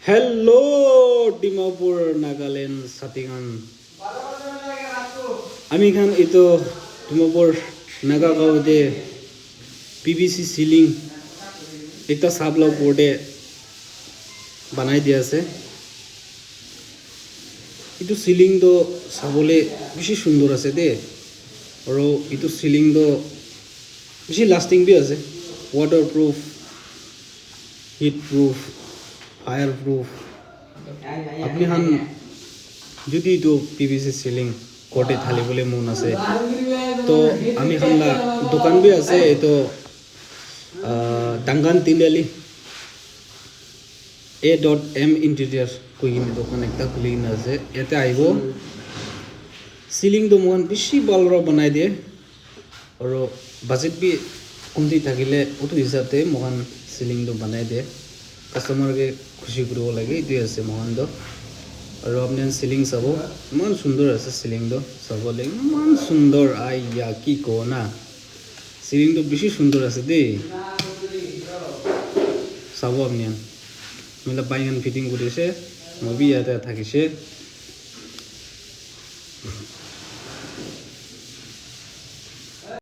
hello' Dimapur Nagaland ছাতিগান আমি খান এইটো Dimapur নাগাগাঁৱতে PVC ceiling একটা সাবলক বোর্ডে বানাই দিয়া আছে এইটো সিলিং তো চাবলে বেশি সুন্দর আছে দে আৰু এইটো সিলিং তো বেশি লাস্টিং বি আছে waterproof heat proof fire proof আপনি হান যদি তো PVC সিলিং কোটে ঢালিবলৈ মন আছে তো আমি হানলা দোকান বি আছে এটো ডাঙ্গান তিনিআলি A.M ইন্টেরিয়র কইকিনে দোকান একটা খুলি কিনে আছে এতে আইব সিলিং তো মন বেশি ভালরা বানাই দিয়ে আৰু বাজেট বি কমতি থাকিলে ওটো হিসাবতে মহান সিলিং তো বানাই দিয়ে কাস্টমারকে খুশি কৰিব লাগে এইটোৱে আছে মহান তো আৰু আপনি সিলিং চাব ইমান সুন্দৰ আছে সিলিং তো চাবলে ইমান সুন্দৰ আইয়া কি কও না সিলিং তো বেশি সুন্দৰ আছে দেই চাব আপনি মিলা বাইগান ফিটিং কৰিছে মই বি ইয়াতে থাকিছে